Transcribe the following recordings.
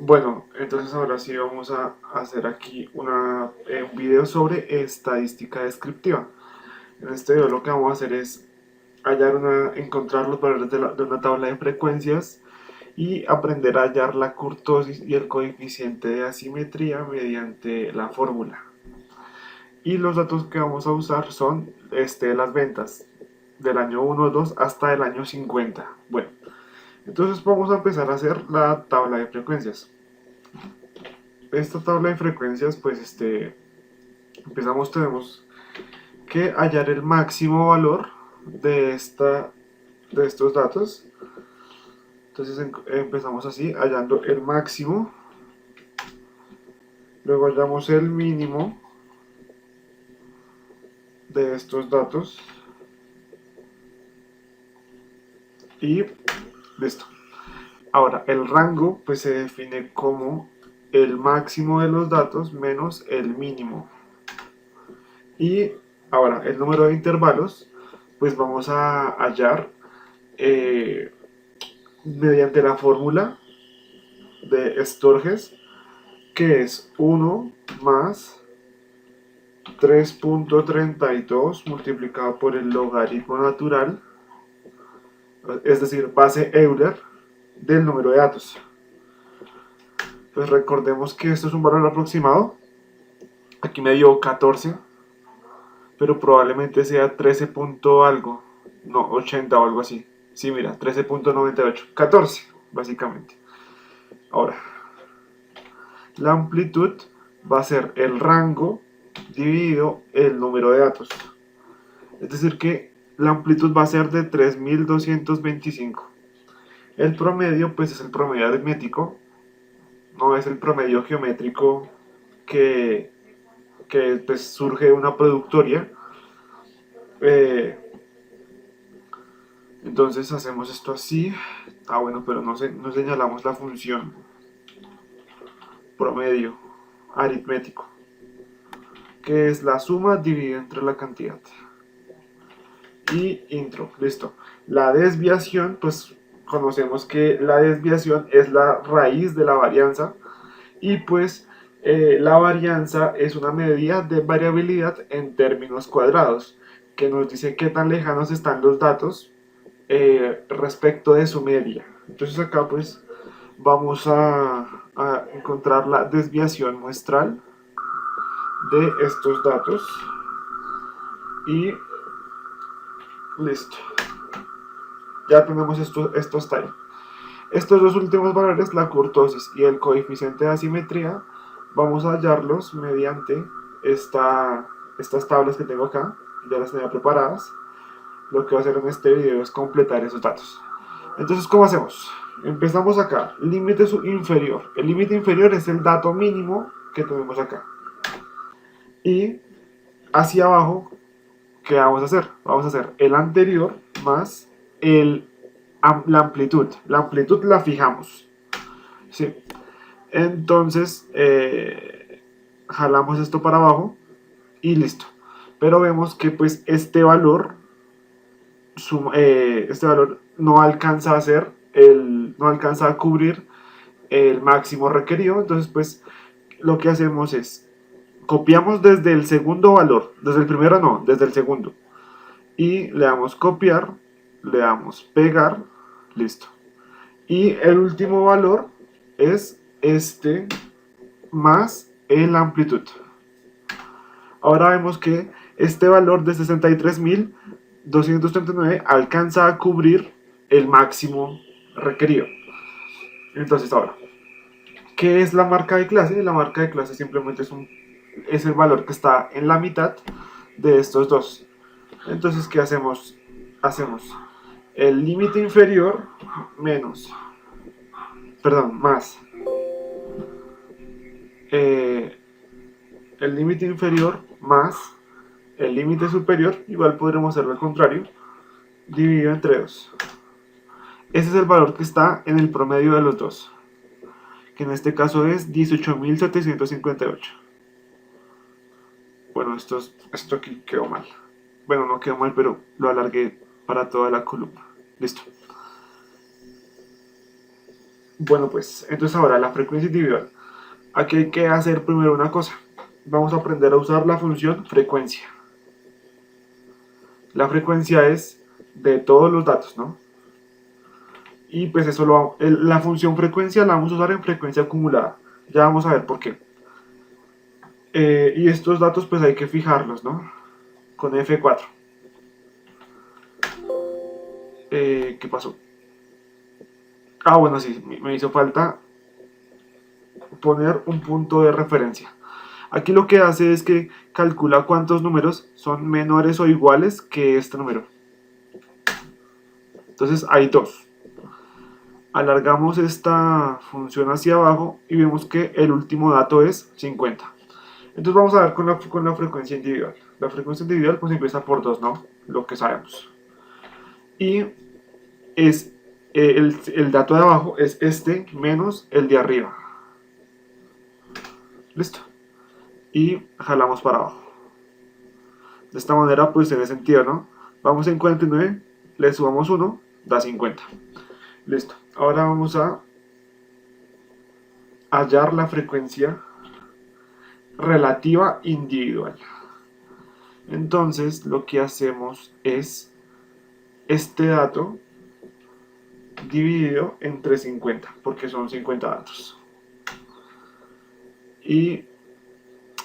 Bueno, entonces ahora sí vamos a hacer aquí un video sobre estadística descriptiva. En este video lo que vamos a hacer es encontrar los valores de una tabla de frecuencias y aprender a hallar la kurtosis y el coeficiente de asimetría mediante la fórmula. Y los datos que vamos a usar son las ventas del año 1, 2 hasta el año 50. Bueno, entonces vamos a empezar a hacer la tabla de frecuencias. Esta tabla de frecuencias, pues tenemos que hallar el máximo valor de estos datos. Entonces empezamos así, hallando el máximo, luego hallamos el mínimo de estos datos y listo. Ahora, el rango pues se define como el máximo de los datos menos el mínimo. Y ahora, el número de intervalos, pues vamos a hallar eh, mediante la fórmula de Sturges, que es 1 más 3.32 multiplicado por el logaritmo natural, es decir, base Euler del número de datos. Pues recordemos que esto es un valor aproximado. Aquí me dio 14, pero probablemente sea 13 punto algo, no, 80 o algo así. Sí, mira, 13.98, 14, básicamente. Ahora, la amplitud va a ser el rango dividido el número de datos. Es decir que la amplitud va a ser de 3225. El promedio, pues es el promedio aritmético, no es el promedio geométrico que, que pues, surge de una productoria. Eh, entonces hacemos esto así. Bueno, pero no señalamos la función promedio aritmético, que es la suma dividida entre la cantidad. Y intro, listo. La desviación, pues conocemos que la desviación es la raíz de la varianza y pues la varianza es una medida de variabilidad en términos cuadrados que nos dice qué tan lejanos están los datos respecto de su media. Entonces acá pues vamos a encontrar la desviación muestral de estos datos y listo. Ya tenemos estos time. Estos dos últimos valores, la kurtosis y el coeficiente de asimetría, vamos a hallarlos mediante estas tablas que tengo acá. Ya las tenía preparadas. Lo que voy a hacer en este video es completar esos datos. Entonces, ¿cómo hacemos? Empezamos acá, límite inferior. El límite inferior es el dato mínimo que tenemos acá. Y hacia abajo, ¿qué vamos a hacer? Vamos a hacer el anterior más la amplitud. La amplitud la fijamos. ¿Sí? Entonces, jalamos esto para abajo y listo. Pero vemos que pues este valor no alcanza no alcanza a cubrir el máximo requerido. Entonces, pues lo que hacemos es copiamos desde el segundo valor, desde el primero no, desde el segundo. Y le damos copiar, le damos pegar, listo. Y el último valor es este más la amplitud. Ahora vemos que este valor de 63.239 alcanza a cubrir el máximo requerido. Entonces ahora, ¿qué es la marca de clase? La marca de clase simplemente es el valor que está en la mitad de estos dos. Entonces, ¿qué hacemos? Hacemos el límite inferior más eh, el límite inferior más el límite superior, igual podremos hacerlo al contrario, dividido entre 2. Ese es el valor que está en el promedio de los dos, que en este caso es 18.758. Bueno, esto aquí quedó mal. Bueno, no quedó mal, pero lo alargué para toda la columna. Listo. Bueno, pues, entonces ahora la frecuencia individual. Aquí hay que hacer primero una cosa. Vamos a aprender a usar la función frecuencia. La frecuencia es de todos los datos, ¿no? Y pues eso la función frecuencia la vamos a usar en frecuencia acumulada. Ya vamos a ver por qué. Y estos datos pues hay que fijarlos, ¿no? Con F4. ¿Qué pasó? Ah, bueno, sí, me hizo falta poner un punto de referencia. Aquí lo que hace es que calcula cuántos números son menores o iguales que este número. Entonces hay dos. Alargamos esta función hacia abajo y vemos que el último dato es 50. Entonces vamos a ver con la frecuencia individual. La frecuencia individual pues empieza por 2, ¿no? Lo que sabemos. Y es el dato de abajo es este menos el de arriba. Listo. Y jalamos para abajo. De esta manera pues tiene sentido, ¿no? Vamos en 49, le sumamos 1, da 50. Listo. Ahora vamos a hallar la frecuencia relativa individual. Entonces lo que hacemos es este dato dividido entre 50, porque son 50 datos. Y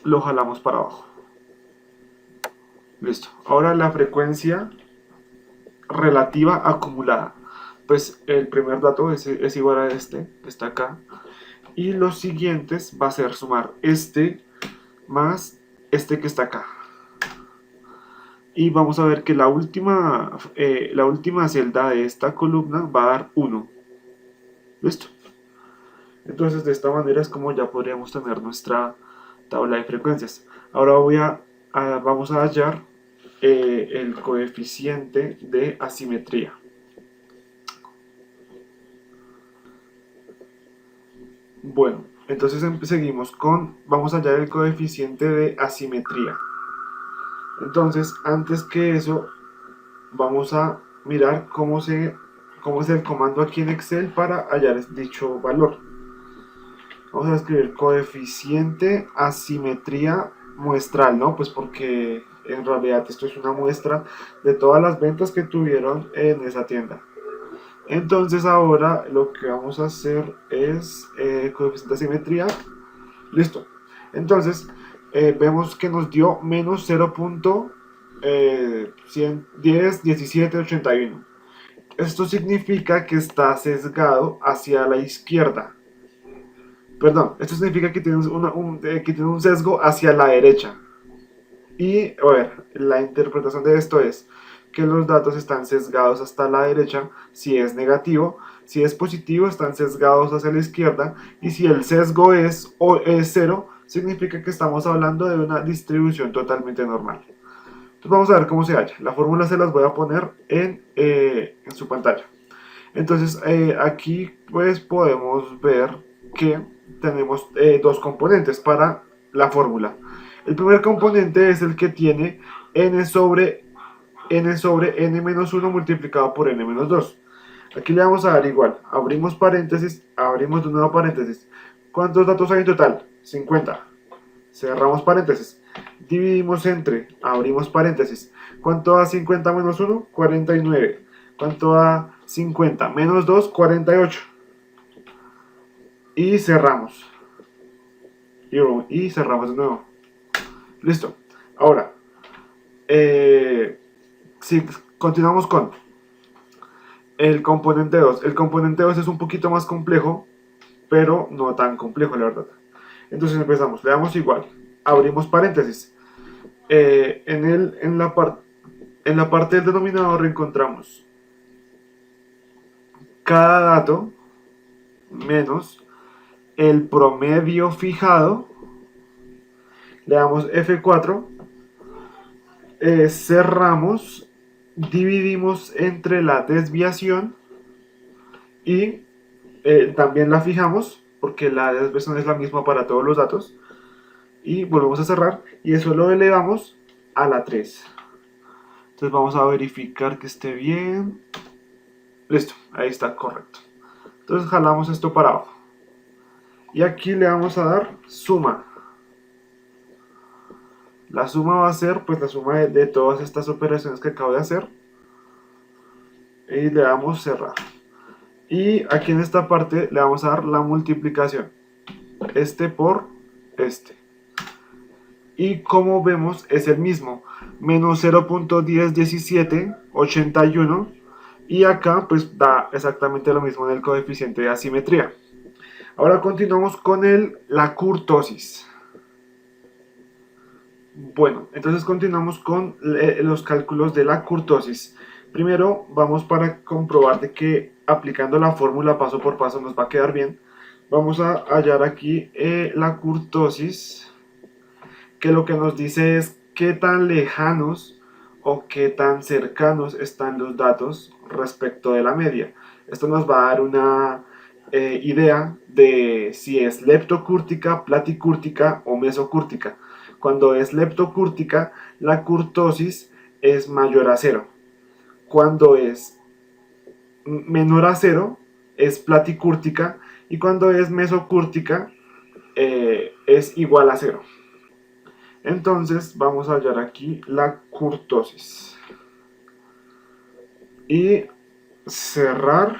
lo jalamos para abajo. Listo. Ahora la frecuencia relativa acumulada. Pues el primer dato es igual a este, que está acá. Y los siguientes va a ser sumar este más este que está acá. Y vamos a ver que la última celda de esta columna va a dar 1. ¿Listo? Entonces de esta manera es como ya podríamos tener nuestra tabla de frecuencias. Ahora vamos a hallar el coeficiente de asimetría. Bueno, entonces seguimos vamos a hallar el coeficiente de asimetría. Entonces, antes que eso, vamos a mirar cómo es el comando aquí en Excel para hallar dicho valor. Vamos a escribir coeficiente asimetría muestral, ¿no? Pues porque en realidad esto es una muestra de todas las ventas que tuvieron en esa tienda. Entonces ahora lo que vamos a hacer es coeficiente de asimetría. Listo. Entonces vemos que nos dio menos 0.110, 17, 81. Esto significa que está sesgado hacia la izquierda. Perdón, esto significa que tiene que tiene un sesgo hacia la derecha. Y, a ver, la interpretación de esto es que los datos están sesgados hasta la derecha si es negativo, si es positivo están sesgados hacia la izquierda, y si el sesgo es 0, significa que estamos hablando de una distribución totalmente normal. Entonces vamos a ver cómo se halla. La fórmula se las voy a poner en su pantalla. Entonces aquí pues podemos ver que tenemos dos componentes para la fórmula. El primer componente es el que tiene n sobre n-1 multiplicado por n-2. Aquí le vamos a dar igual. Abrimos paréntesis, abrimos de nuevo paréntesis. ¿Cuántos datos hay en total? 50. Cerramos paréntesis. Dividimos entre, abrimos paréntesis. ¿Cuánto da 50 menos 1? 49. ¿Cuánto da 50 menos 2? 48. Y cerramos. Y cerramos de nuevo. Listo. Ahora, si continuamos con el componente 2. El componente 2 es un poquito más complejo, pero no tan complejo, la verdad. Entonces empezamos. Le damos igual. Abrimos paréntesis. En la parte del denominador encontramos cada dato menos el promedio fijado. Le damos F4, cerramos, dividimos entre la desviación y también la fijamos porque la desviación es la misma para todos los datos, y volvemos a cerrar y eso lo elevamos a la 3. Entonces vamos a verificar que esté bien. Listo, ahí está correcto. Entonces jalamos esto para abajo. Y aquí le vamos a dar suma. La suma va a ser pues la suma de todas estas operaciones que acabo de hacer. Y le damos cerrar. Y aquí en esta parte le vamos a dar la multiplicación. Este por este. Y como vemos es el mismo. Menos 0.101781. Y acá pues da exactamente lo mismo en el coeficiente de asimetría. Ahora continuamos con la kurtosis. Bueno, entonces continuamos con los cálculos de la kurtosis. Primero vamos para comprobar de que aplicando la fórmula paso por paso nos va a quedar bien. Vamos a hallar aquí la kurtosis, que lo que nos dice es qué tan lejanos o qué tan cercanos están los datos respecto de la media. Esto nos va a dar una idea de si es leptocúrtica, platicúrtica o mesocúrtica. Cuando es leptocúrtica, la kurtosis es mayor a 0. Cuando es menor a 0, es platicúrtica. Y cuando es mesocúrtica, es igual a 0. Entonces vamos a hallar aquí la kurtosis. Y cerrar.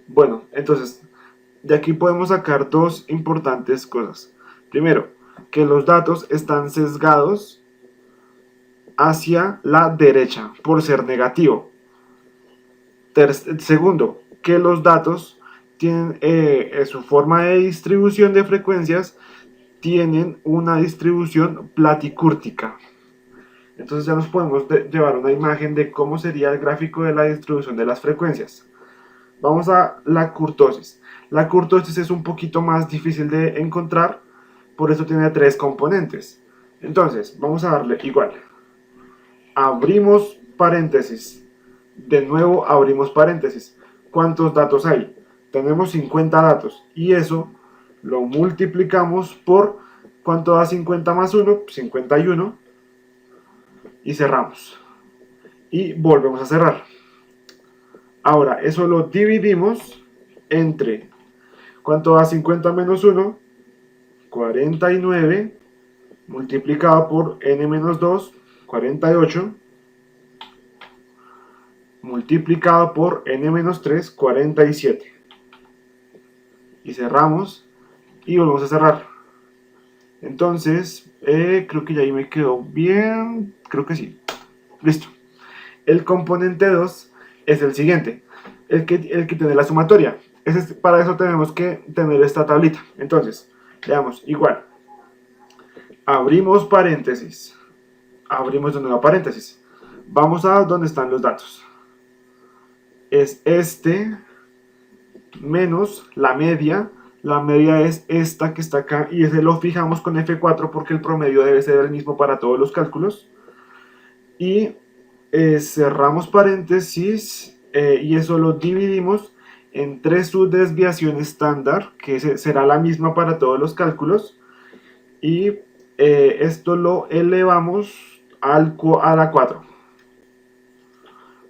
Bueno, entonces de aquí podemos sacar dos importantes cosas. Primero, que los datos están sesgados hacia la derecha por ser negativo. Segundo, que los datos tienen su forma de distribución de frecuencias tienen una distribución platicúrtica. Entonces ya nos podemos llevar una imagen de cómo sería el gráfico de la distribución de las frecuencias. Vamos a la kurtosis. La kurtosis es un poquito más difícil de encontrar, por eso tiene 3 componentes. Entonces, vamos a darle igual. Abrimos paréntesis. De nuevo abrimos paréntesis. ¿Cuántos datos hay? Tenemos 50 datos y eso lo multiplicamos por ¿cuánto da 50 más 1? 51. Y cerramos. Y volvemos a cerrar. Ahora, eso lo dividimos entre ¿cuánto da 50 menos 1? 49 multiplicado por n menos 2, 48 multiplicado por n menos 3, 47. Y cerramos y volvemos a cerrar. Entonces, creo que ya ahí me quedó bien. Creo que sí. Listo. El componente 2 es el siguiente. El que tiene la sumatoria. Para eso tenemos que tener esta tablita. Entonces, le damos igual. Abrimos paréntesis. Abrimos de nuevo paréntesis. Vamos a donde están los datos. Es este menos la media. La media es esta que está acá y ese lo fijamos con F4 porque el promedio debe ser el mismo para todos los cálculos. Y cerramos paréntesis y eso lo dividimos entre su desviación estándar, que será la misma para todos los cálculos. Y esto lo elevamos a la 4.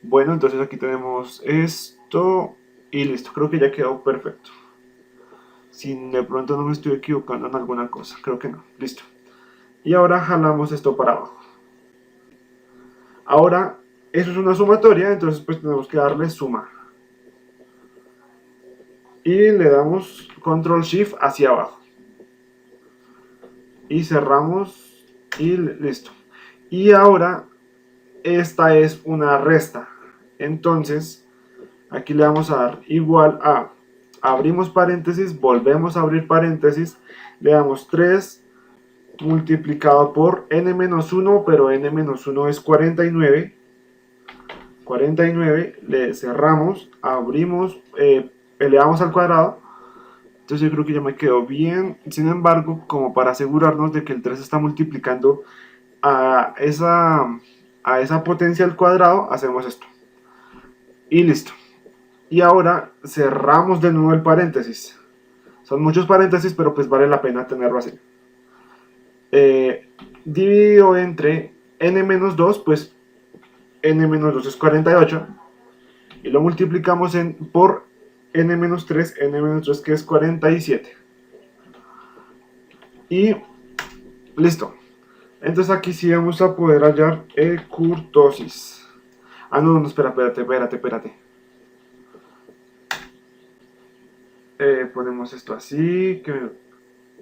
Bueno, entonces aquí tenemos esto y listo, creo que ya quedó perfecto. Si de pronto no me estoy equivocando en alguna cosa, creo que no, listo. Y ahora jalamos esto para abajo. Ahora, eso es una sumatoria, entonces pues tenemos que darle suma. Y le damos control shift hacia abajo. Y cerramos y listo. Y ahora, esta es una resta. Entonces, aquí le vamos a dar igual a, abrimos paréntesis, volvemos a abrir paréntesis, le damos 3 multiplicado por n-1, pero n-1 es 49. 49, le cerramos, abrimos, elevamos al cuadrado. Entonces yo creo que ya me quedó bien. Sin embargo, como para asegurarnos de que el 3 está multiplicando a esa potencia al cuadrado, hacemos esto. Y listo. Y ahora cerramos de nuevo el paréntesis. Son muchos paréntesis, pero pues vale la pena tenerlo así. Dividido entre n-2, pues n-2 es 48. Y lo multiplicamos por n-3, n-3 que es 47. Y listo. Entonces aquí sí vamos a poder hallar kurtosis. Ah, no, espérate. Ponemos esto así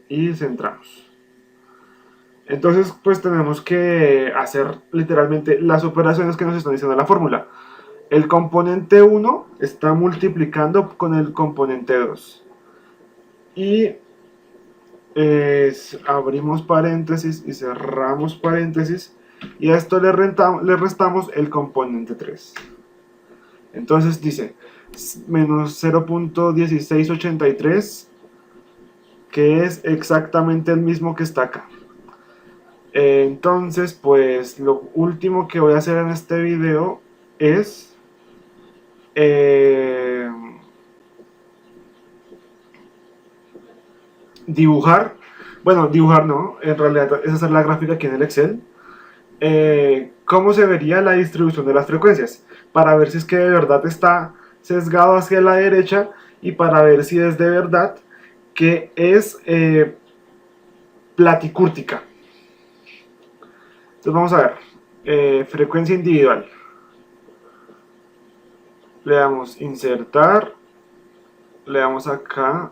y centramos. Entonces, pues tenemos que hacer literalmente las operaciones que nos están diciendo la fórmula. El componente 1 está multiplicando con el componente 2. Y abrimos paréntesis y cerramos paréntesis. Y a esto le restamos el componente 3. Entonces dice menos 0.1683, que es exactamente el mismo que está acá. Entonces, pues lo último que voy a hacer en este video es dibujar. Bueno, dibujar no, en realidad es hacer la gráfica aquí en el Excel. Cómo se vería la distribución de las frecuencias, para ver si es que de verdad está sesgado hacia la derecha y para ver si es de verdad que es platicúrtica. Entonces vamos a ver, frecuencia individual. Le damos insertar, le damos acá.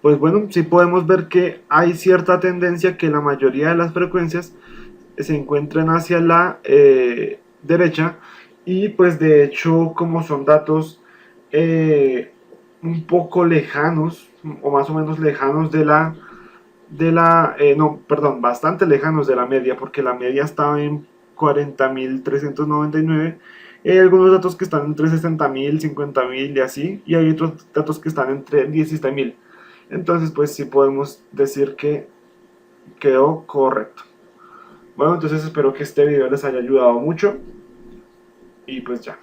Pues bueno, sí podemos ver que hay cierta tendencia que la mayoría de las frecuencias se encuentren hacia la derecha, y pues de hecho, como son datos un poco lejanos o más o menos lejanos bastante lejanos de la media, porque la media estaba en 40.399. Hay algunos datos que están entre 60.000, 50.000 y así, y hay otros datos que están entre 17.000. Entonces, pues sí podemos decir que quedó correcto. Bueno, entonces espero que este video les haya ayudado mucho. Y pues ya.